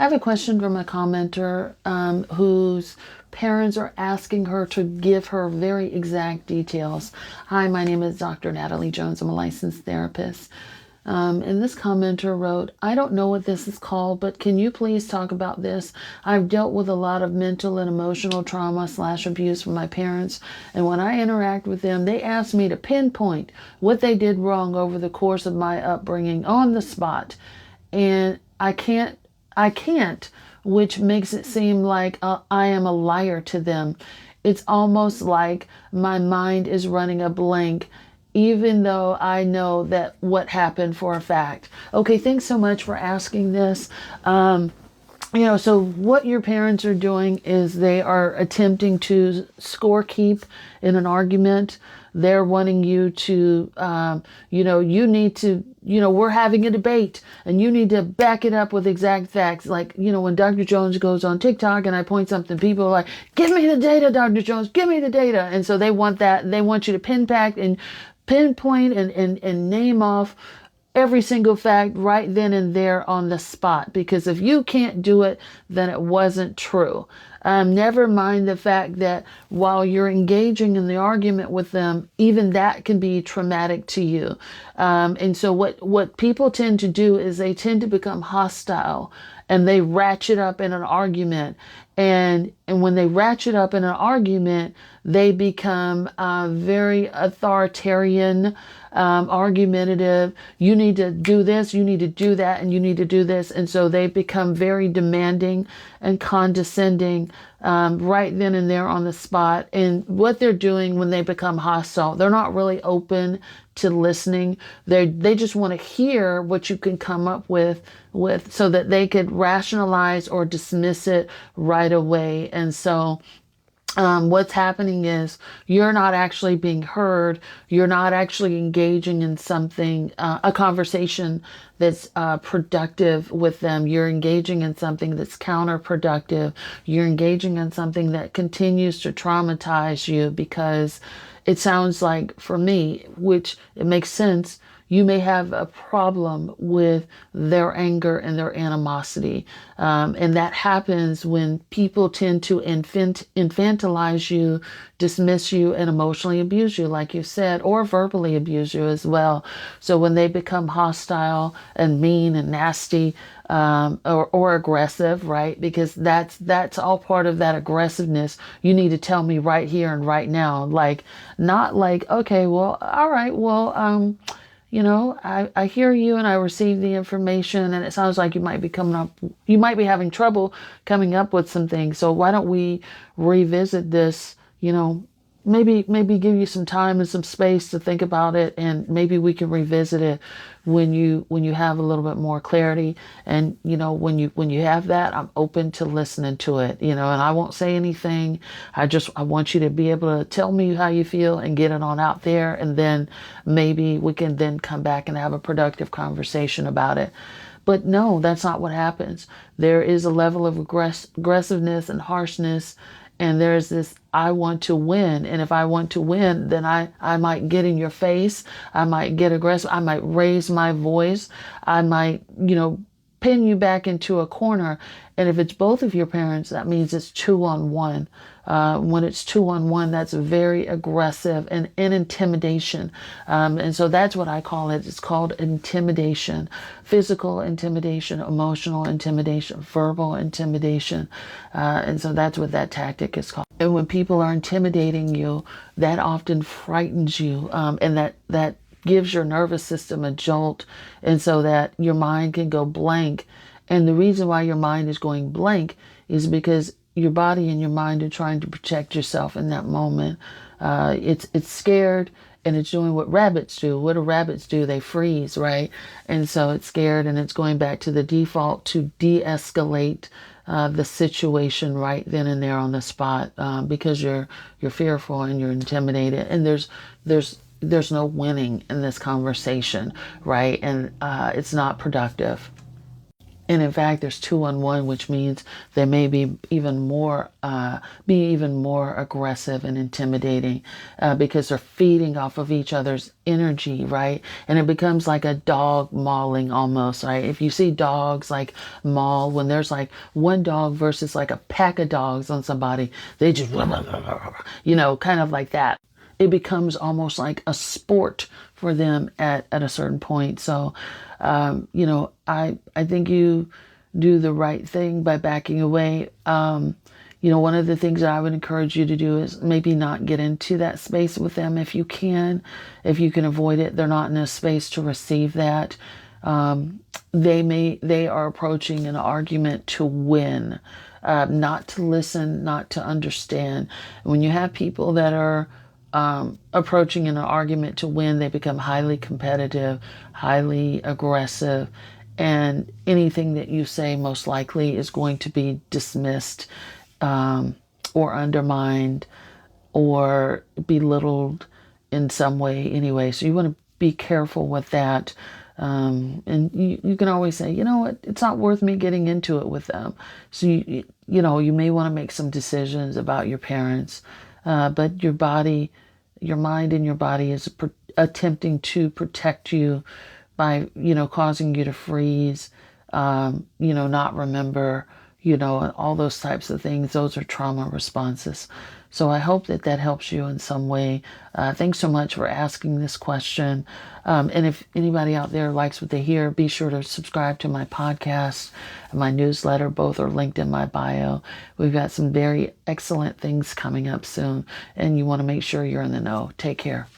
I have a question from a commenter whose parents are asking her to give her very exact details. Hi, my name is Dr. Natalie Jones. I'm a licensed therapist. And this commenter wrote, I don't know what this is called, but can you please talk about this? I've dealt with a lot of mental and emotional trauma / abuse from my parents. And when I interact with them, they ask me to pinpoint what they did wrong over the course of my upbringing on the spot. And I can't, which makes it seem like I am a liar to them. It's almost like my mind is running a blank, even though I know that what happened for a fact. Okay, thanks so much for asking this. So what your parents are doing is they are attempting to score keep in an argument. They're wanting you to, you need to, we're having a debate and you need to back it up with exact facts. Like, when Dr. Jones goes on TikTok and I point something, people are like, give me the data, Dr. Jones, give me the data. And so they want that. They want you to pinpoint and name off every single fact right then and there on the spot. Because if you can't do it, then it wasn't true. Never mind the fact that while you're engaging in the argument with them, even that can be traumatic to you. And so what people tend to do is they tend to become hostile and they ratchet up in an argument. And when they ratchet up in an argument, they become very authoritarian, argumentative. You need to do this, you need to do that, and you need to do this. And so they become very demanding and condescending right then and there on the spot. And what they're doing when they become hostile, they're not really open to listening. They just want to hear what you can come up with so that they could rationalize or dismiss it right away. And so what's happening is you're not actually being heard. You're not actually engaging in something, a conversation that's productive with them. You're engaging in something that's counterproductive. You're engaging in something that continues to traumatize you, because it sounds like, for me, which it makes sense, you may have a problem with their anger and their animosity. And that happens when people tend to infantilize you, dismiss you, and emotionally abuse you, like you said, or verbally abuse you as well. So when they become hostile and mean and nasty, or aggressive, right? Because that's all part of that aggressiveness. You need to tell me right here and right now. Like, not like, okay, well, all right, well, I hear you and I receive the information, and it sounds like you might be having trouble coming up with some things. So why don't we revisit this, maybe give you some time and some space to think about it, and maybe we can revisit it when you have a little bit more clarity. And when you have that, I'm open to listening to it, and I won't say anything. I want you to be able to tell me how you feel and get it on out there, and then maybe we can then come back and have a productive conversation about it. But no, that's not what happens. There is a level of aggressiveness and harshness. And there's this, I want to win. And if I want to win, then I might get in your face. I might get aggressive. I might raise my voice. I might, pin you back into a corner. And if it's both of your parents, that means it's 2-on-1. When it's 2-on-1, that's very aggressive and intimidation. And so that's what I call it. It's called intimidation, physical intimidation, emotional intimidation, verbal intimidation. And so that's what that tactic is called. And when people are intimidating you, that often frightens you. And that gives your nervous system a jolt, and so that your mind can go blank. And the reason why your mind is going blank is because your body and your mind are trying to protect yourself in that moment. It's scared, and it's doing what rabbits do. What do rabbits do? They freeze, right? And so it's scared, and it's going back to the default to de-escalate the situation right then and there on the spot, because you're fearful and you're intimidated, and there's no winning in this conversation, right? And it's not productive. And in fact, there's two on one, which means they may be even more aggressive and intimidating because they're feeding off of each other's energy, right? And it becomes like a dog mauling almost, right? If you see dogs like maul, when there's like one dog versus like a pack of dogs on somebody, they just, kind of like that. It becomes almost like a sport for them at a certain point. So, I think you do the right thing by backing away. One of the things that I would encourage you to do is maybe not get into that space with them if you can. If you can avoid it, they're not in a space to receive that. They are approaching an argument to win, not to listen, not to understand. When you have people that are approaching an argument to win, they become highly competitive, highly aggressive, and anything that you say most likely is going to be dismissed or undermined or belittled in some way anyway. So you want to be careful with that. And you can always say, you know what, it's not worth me getting into it with them. So, you may want to make some decisions about your parents, but your mind and your body is attempting to protect you by, causing you to freeze, not remember, and all those types of things. Those are trauma responses. So I hope that helps you in some way. Thanks so much for asking this question. And if anybody out there likes what they hear, be sure to subscribe to my podcast and my newsletter. Both are linked in my bio. We've got some very excellent things coming up soon, and you want to make sure you're in the know. Take care.